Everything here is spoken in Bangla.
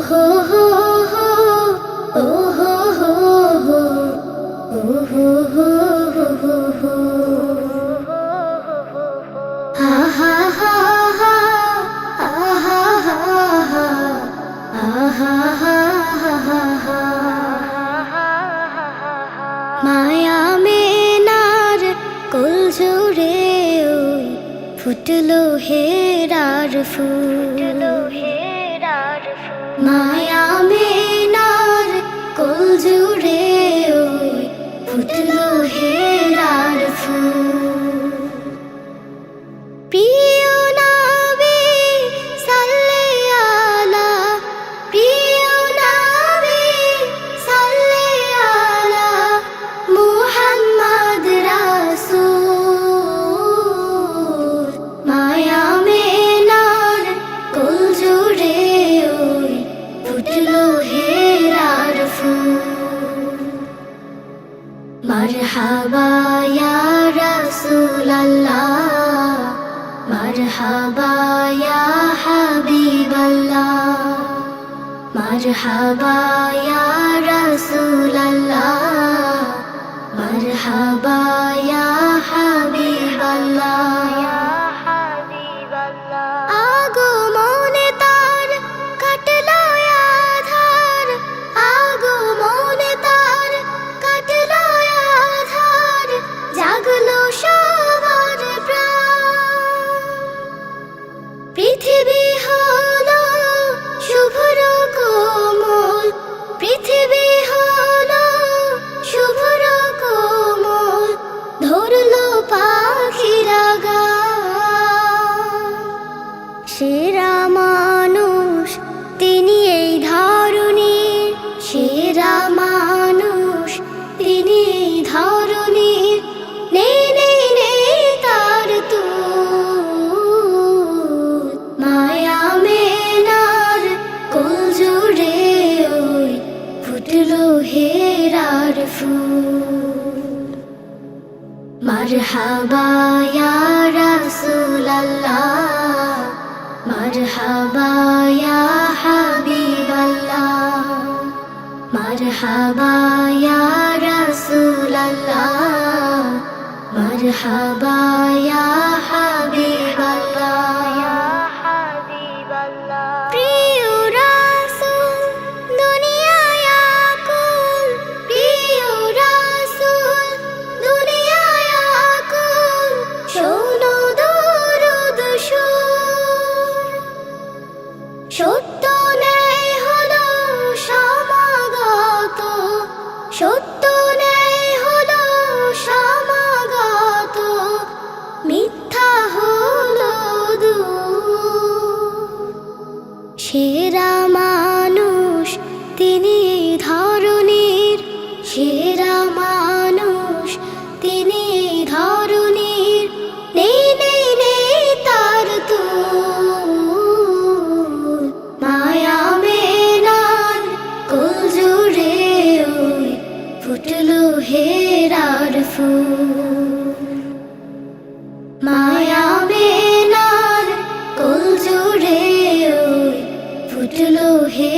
হো হো হো, ও হো হো হো, ও হো হো হো হো, হা হা হা হা, আহা হা হা, আহা হা হা হা। মায়া মেনার কোল জুড়ে ওই ফুটলো হেরার ফুল, মায়া মেনার কোল জুড়ে ওই ফুটলো হেরার ফুল। প্রিয় নবী সাল্লে আলা, প্রিয় নবী সাল্লে আলা মুহাম্মদ রাসূল। মায়া মেনার কোল জুড়ে ওই ফুটলো হেরার ফুল। মারহাবা ইয়া রাসূলাল্লাহ, মারহাবা ইয়া হাবিবাল্লাহ, মারহাবা ইয়া রাসূলাল্লাহ, মারহাবা ইয়া হাবিবাল্লাহ। আগমনে তার কাটলো আধার, আগমনে তার কাটলো আধার, জাগলো সবার প্রাণ। পৃথিবী হলো শুভ্র কোমল, পৃথিবী হলো শুভ্র কোমল, ধরলো পাখিরা গান। সেরা মানুষ তিনি এই ধরনীর, সেরা মানুষ তিনি এই ধরনীর, নেই নেই নেই তার তুল। মায়া মেনার কোল জুড়ে ওই ফুটলো হেরার ফুল। মারহাবা ইয়া রাসূলাল্লাহ, মারহাবা ইয়া হাবিবাল্লাহ, মারহাবা ইয়া রাসূলাল্লাহ, মারহাবা ইয়া হাবিবাল্লাহ। প্রিয় রাসূল দুনিয়ায় আকুল, প্রিয় রাসূল দুনিয়ায় আকুল, শোনো দরুদ সুর। সত্য ন্যায় হলো সমাগত, সত্য ন্যায় হলো সমাগত, মিথ্যা হলো দূর। সেরা মানুষ তিনি এই ধরনীর, সেরা মানুষ তিনি এই ধরনীর, নেই নেই নেই তার তুল। মায়া মেনার কোল জুড়ে ওই ফুটলো হেরার ফুল। মায়া মেনার কোল জুড়ে ওই ফুটলো হে